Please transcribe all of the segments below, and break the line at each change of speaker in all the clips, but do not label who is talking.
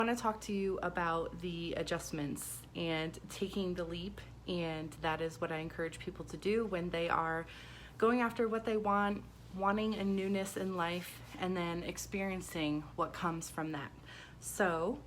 I want to talk to you about the adjustments and taking the leap, and that is what I encourage people to do when they are going after what they want, wanting a newness in life, and then experiencing what comes from that. So,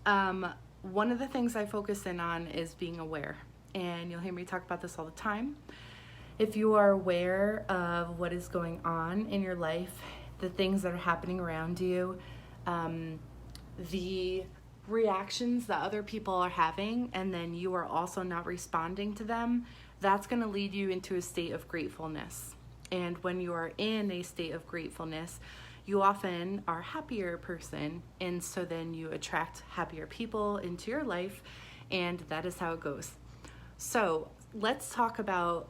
one of the things I focus in on is being aware, and you'll hear me talk about this all the time. If you are aware of what is going on in your life, the things that are happening around you, the reactions that other people are having, and then you are also not responding to them, that's going to lead you into a state of gratefulness. And when you are in a state of gratefulness, you often are a happier person, and so then you attract happier people into your life, and that is how it goes. So let's talk about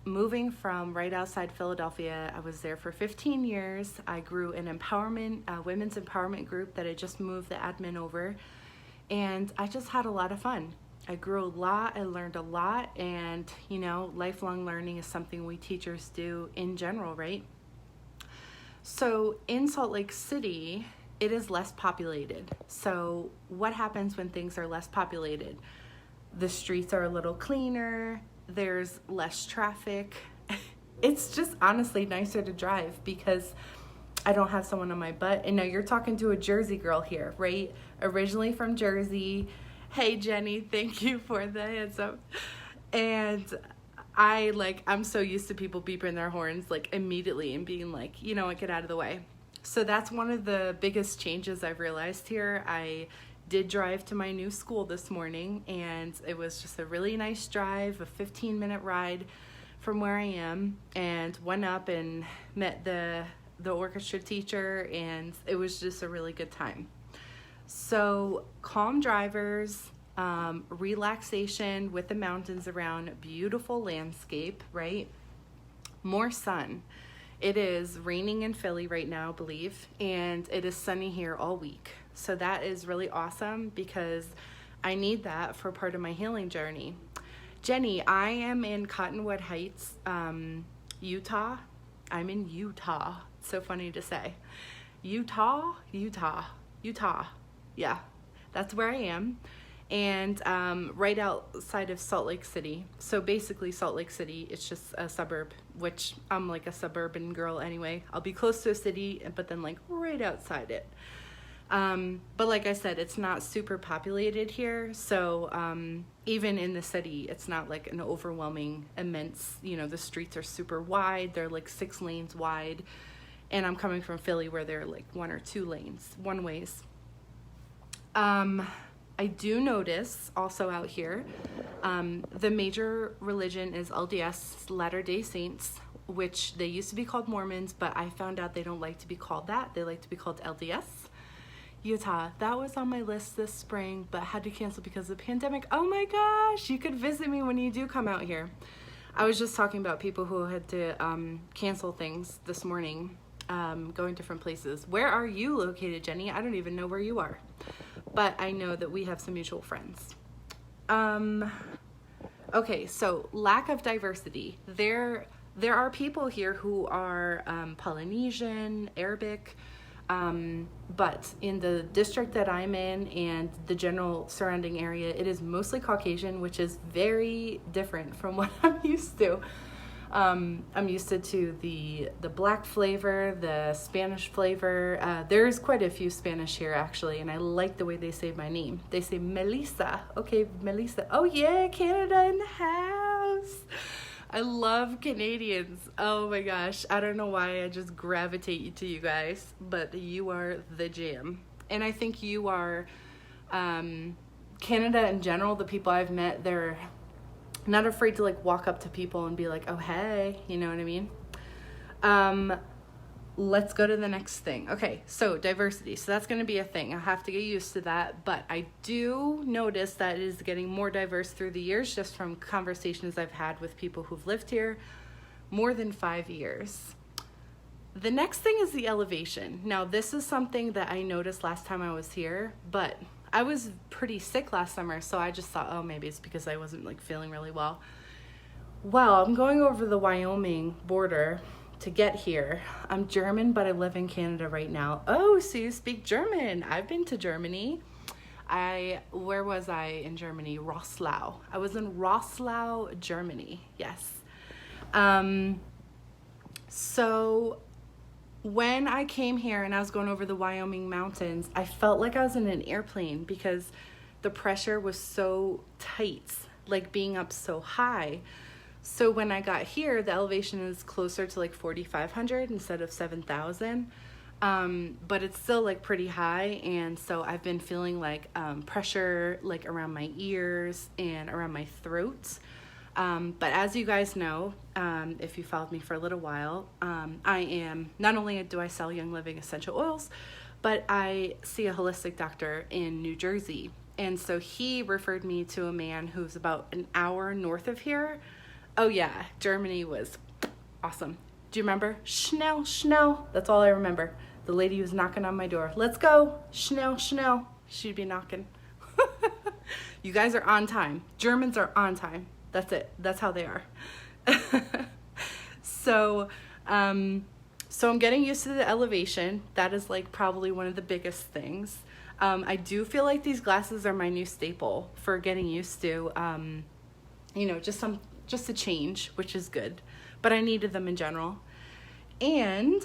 moving from right outside Philadelphia. I was there for 15 years. I grew an women's empowerment group that I just moved the admin over, and I just had a lot of fun. I grew a lot, I learned a lot, and lifelong learning is something we teachers do in general, right? So in Salt Lake City, it is less populated. So what happens when things are less populated? The streets are a little cleaner, there's less traffic. It's just honestly nicer to drive because I don't have someone on my butt. And now you're talking to a Jersey girl here, right? Originally from Jersey. Hey Jenny, thank you for the hands up. And I'm so used to people beeping their horns immediately and being like, get out of the way. So that's one of the biggest changes I've realized here. I did drive to my new school this morning, and it was just a really nice drive, a 15-minute ride from where I am, and went up and met the orchestra teacher, and it was just a really good time. So calm drivers, relaxation with the mountains around, beautiful landscape, right? More sun. It is raining in Philly right now, I believe, and it is sunny here all week. So that is really awesome because I need that for part of my healing journey. Jenny, I am in Cottonwood Heights, Utah. I'm in Utah. It's so funny to say. Utah. Yeah, that's where I am. And right outside of Salt Lake City. So basically Salt Lake City, it's just a suburb, which I'm like a suburban girl anyway. I'll be close to a city, but then right outside it. But like I said, it's not super populated here. So even in the city, it's not like an overwhelming, immense, the streets are super wide. They're 6 lanes wide. And I'm coming from Philly where they're 1 or 2 lanes, one ways. I do notice also out here, the major religion is LDS, Latter-day Saints, which they used to be called Mormons, but I found out they don't like to be called that. They like to be called LDS. Utah, that was on my list this spring, but had to cancel because of the pandemic. Oh my gosh, you could visit me when you do come out here. I was just talking about people who had to cancel things this morning, going different places. Where are you located, Jenny? I don't even know where you are, but I know that we have some mutual friends. Okay, so lack of diversity. There are people here who are Polynesian, Arabic, but in the district that I'm in and the general surrounding area, it is mostly Caucasian, which is very different from what I'm used to. I'm used to the black flavor, the Spanish flavor. There's quite a few Spanish here actually, and I like the way they say my name. They say Melissa. Okay, Melissa. Oh yeah, Canada in the house. I love Canadians. Oh my gosh. I don't know why I just gravitate to you guys, but you are the jam. And I think you are, Canada in general, the people I've met, they're not afraid to walk up to people and be like, oh, hey, you know what I mean? Let's go to the next thing. Okay, so diversity. So that's going to be a thing. I have to get used to that. But I do notice that it is getting more diverse through the years, just from conversations I've had with people who've lived here more than 5 years. The next thing is the elevation. Now, this is something that I noticed last time I was here, but I was pretty sick last summer, so I just thought, oh, maybe it's because I wasn't feeling really well. Well, I'm going over the Wyoming border to get here. I'm German, but I live in Canada right now. Oh, so you speak German. I've been to Germany. Where was I in Germany? Rosslau. I was in Rosslau, Germany. Yes. So when I came here and I was going over the Wyoming mountains, I felt like I was in an airplane because the pressure was so tight, like being up so high. So when I got here, the elevation is closer to like 4,500 instead of 7,000. But it's still like pretty high. And so I've been feeling like pressure like around my ears and around my throat. But as you guys know, if you followed me for a little while, not only do I sell Young Living essential oils, but I see a holistic doctor in New Jersey. And so he referred me to a man who's about an hour north of here. Oh yeah, Germany was awesome. Do you remember? Schnell, Schnell. That's all I remember. The lady was knocking on my door. Let's go. Schnell, Schnell. She'd be knocking. You guys are on time. Germans are on time. That's it. That's how they are. So I'm getting used to the elevation. That is like probably one of the biggest things. I do feel like these glasses are my new staple for getting used to, just a change, which is good, but I needed them in general. And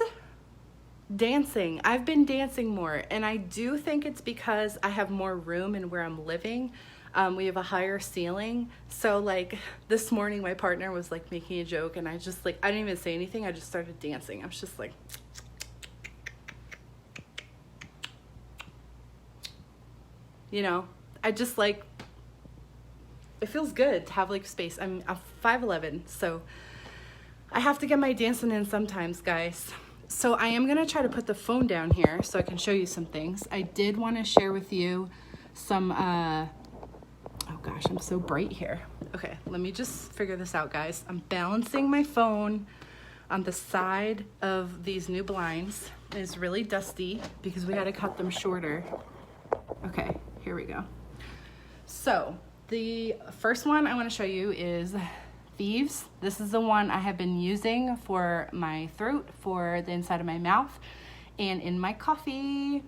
dancing. I've been dancing more, and I do think it's because I have more room in where I'm living. We have a higher ceiling. So like this morning, my partner was like making a joke, and I didn't even say anything. I just started dancing. I was just like, I just like, it feels good to have like space. I'm 5'11", so I have to get my dancing in sometimes, guys. So I am going to try to put the phone down here so I can show you some things. I did want to share with you some, oh gosh, I'm so bright here. Okay, let me just figure this out, guys. I'm balancing my phone on the side of these new blinds. It's really dusty because we had to cut them shorter. Okay, here we go. So the first one I want to show you is Thieves. This is the one I have been using for my throat, for the inside of my mouth, and in my coffee.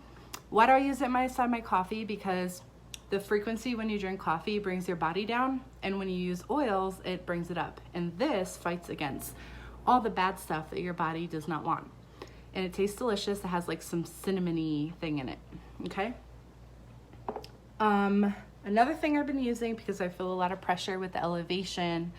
Why do I use it inside my coffee? Because the frequency when you drink coffee brings your body down, and when you use oils, it brings it up. And this fights against all the bad stuff that your body does not want. And it tastes delicious. It has like some cinnamony thing in it. Okay. Another thing I've been using because I feel a lot of pressure with the elevation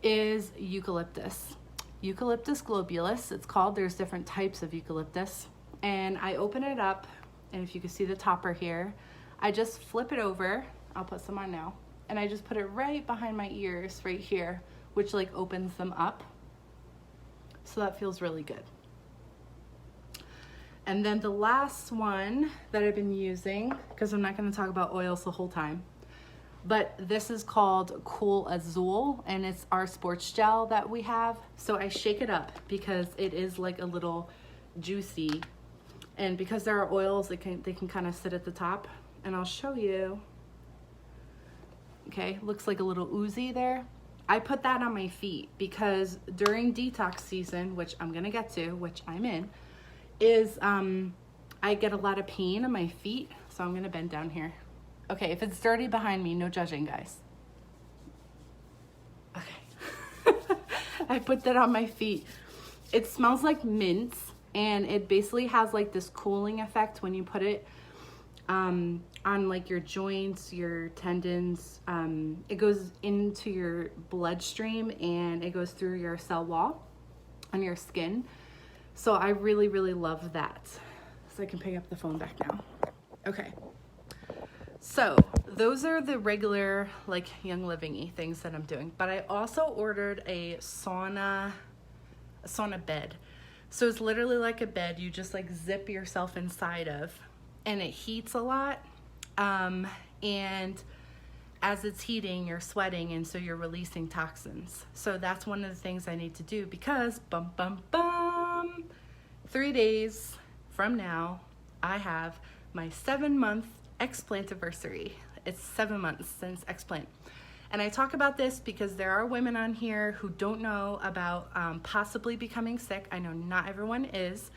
is eucalyptus. Eucalyptus globulus, it's called. There's different types of eucalyptus. And I open it up, and if you can see the topper here, I just flip it over. I'll put some on now. And I just put it right behind my ears right here, which like opens them up. So that feels really good. And then the last one that I've been using, because I'm not going to talk about oils the whole time, but this is called Cool Azul, and it's our sports gel that we have. So I shake it up because it is like a little juicy, and because there are oils, they can kind of sit at the top, and I'll show you. Okay, looks like a little oozy there. I put that on my feet because during detox season, which I'm going to get to, which I'm in, is I get a lot of pain in my feet, so I'm going to bend down here. Okay, if it's dirty behind me, no judging, guys. Okay. I put that on my feet. It smells like mint, and it basically has like this cooling effect when you put it on like your joints, your tendons. It goes into your bloodstream, and it goes through your cell wall on your skin. So I really, really love that. So I can pick up the phone back now. Okay. So those are the regular like Young Living-y things that I'm doing. But I also ordered a sauna bed. So it's literally like a bed you just like zip yourself inside of, and it heats a lot. And as it's heating, you're sweating, and so you're releasing toxins. So that's one of the things I need to do because 3 days from now, I have my 7-month explant anniversary. It's 7 months since explant. And I talk about this because there are women on here who don't know about possibly becoming sick. I know not everyone is,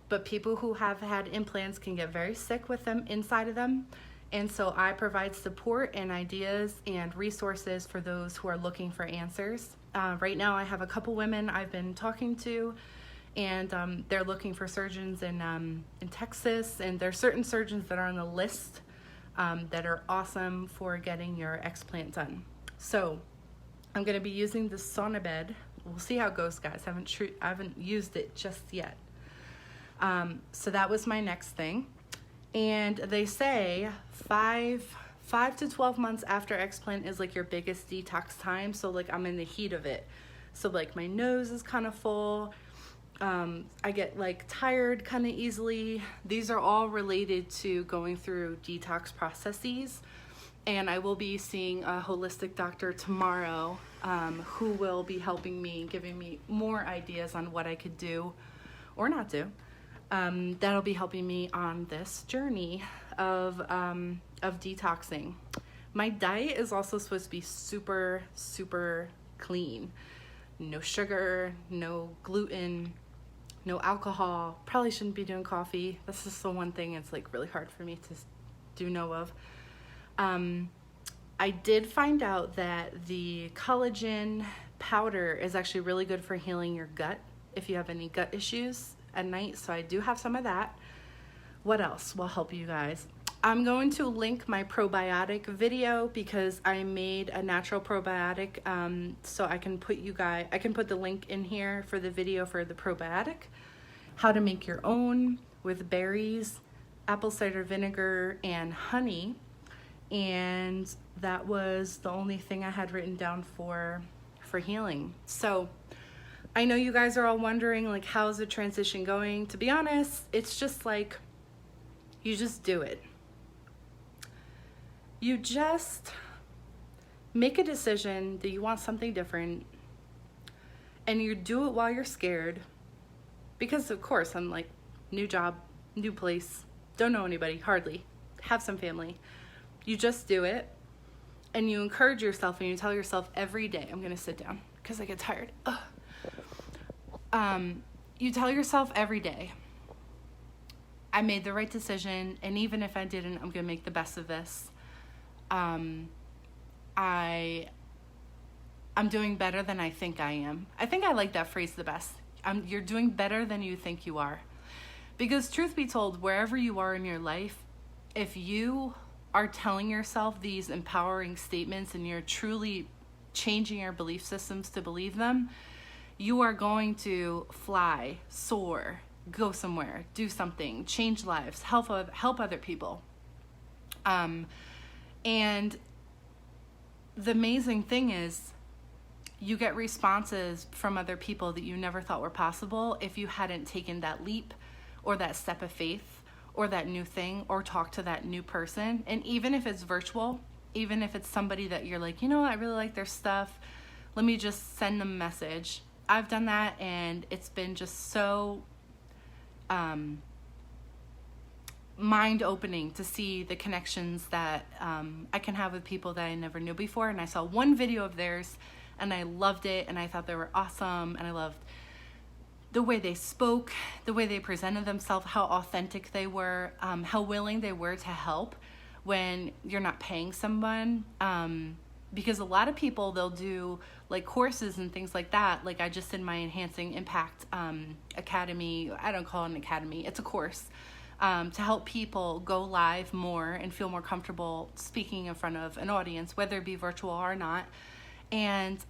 but people who have had implants can get very sick with them inside of them. And so I provide support and ideas and resources for those who are looking for answers. Right now I have a couple women I've been talking to, and they're looking for surgeons in Texas, and there are certain surgeons that are on the list that are awesome for getting your explant done. So I'm going to be using the Sonabed. We'll see how it goes, guys. I haven't used it just yet. So that was my next thing. And they say 5 to 12 months after explant is like your biggest detox time. So like I'm in the heat of it. So like my nose is kind of full. I get like tired kind of easily. These are all related to going through detox processes. And I will be seeing a holistic doctor tomorrow who will be helping me, giving me more ideas on what I could do or not do. That'll be helping me on this journey of detoxing. My diet is also supposed to be super, super clean. No sugar, no gluten, no alcohol. Probably shouldn't be doing coffee. This is the one thing it's like really hard for me to do know of. I did find out that the collagen powder is actually really good for healing your gut if you have any gut issues at night. So I do have some of that. What else will help you guys? I'm going to link my probiotic video because I made a natural probiotic. So I can put the link in here for the video for the probiotic, how to make your own with berries, apple cider vinegar, and honey. And that was the only thing I had written down for healing. So I know you guys are all wondering, like, how's the transition going? To be honest, it's just like, you just do it. You just make a decision that you want something different, and you do it while you're scared. Because of course, I'm like, new job, new place, don't know anybody, hardly, have some family. You just do it, and you encourage yourself, and you tell yourself every day, I'm gonna sit down because I get tired. You tell yourself every day, I made the right decision, and even if I didn't, I'm gonna make the best of this. I'm doing better than I think I am. I think I like that phrase the best. You're doing better than you think you are. Because truth be told, wherever you are in your life, if you are telling yourself these empowering statements and you're truly changing your belief systems to believe them, you are going to fly, soar, go somewhere, do something, change lives, help other people. And the amazing thing is, you get responses from other people that you never thought were possible if you hadn't taken that leap or that step of faith or that new thing or talked to that new person. And even if it's virtual, even if it's somebody that you're like, you know, I really like their stuff, let me just send them a message. I've done that, and it's been just so mind-opening to see the connections that I can have with people that I never knew before. And I saw one video of theirs, and I loved it, and I thought they were awesome, and I loved the way they spoke, the way they presented themselves, how authentic they were, how willing they were to help when you're not paying someone. Because a lot of people, they'll do like courses and things like that. Like I just did my Enhancing Impact Academy. I don't call it an academy, it's a course to help people go live more and feel more comfortable speaking in front of an audience, whether it be virtual or not. And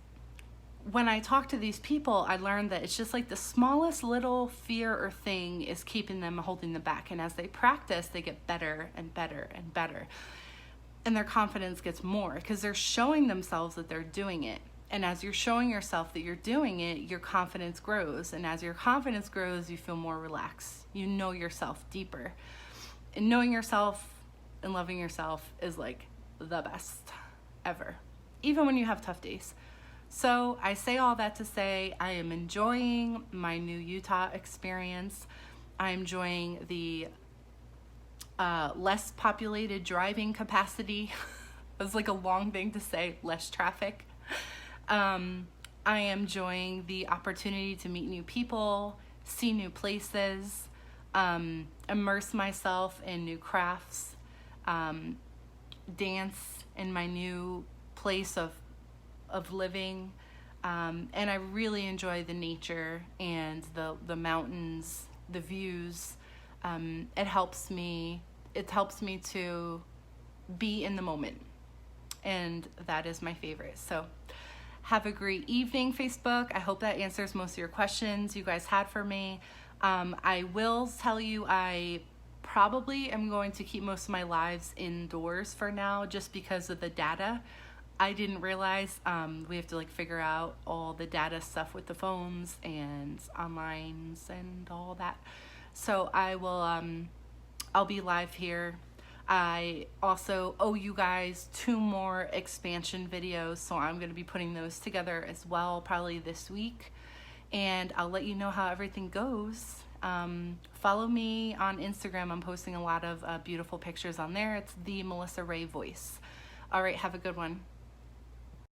when I talk to these people, I learned that it's just like the smallest little fear or thing is keeping them, holding them back. And as they practice, they get better and better and better. And their confidence gets more because they're showing themselves that they're doing it. And as you're showing yourself that you're doing it, your confidence grows. And as your confidence grows, you feel more relaxed. You know yourself deeper. And knowing yourself and loving yourself is like the best ever, even when you have tough days. So I say all that to say I am enjoying my new Utah experience. I'm enjoying the less populated driving capacity was like a long thing to say, less traffic. I am enjoying the opportunity to meet new people, see new places, immerse myself in new crafts, dance in my new place of living. And I really enjoy the nature and the mountains, the views. It helps me to be in the moment. And that is my favorite. So have a great evening, Facebook. I hope that answers most of your questions you guys had for me. I will tell you, I probably am going to keep most of my lives indoors for now, just because of the data. I didn't realize we have to like figure out all the data stuff with the phones and onlines and all that. So I will, I'll be live here. I also owe you guys 2 more expansion videos, so I'm going to be putting those together as well, probably this week, and I'll let you know how everything goes. Follow me on Instagram. I'm posting a lot of beautiful pictures on there. It's the Melissa Ray Voice. All right, have a good one.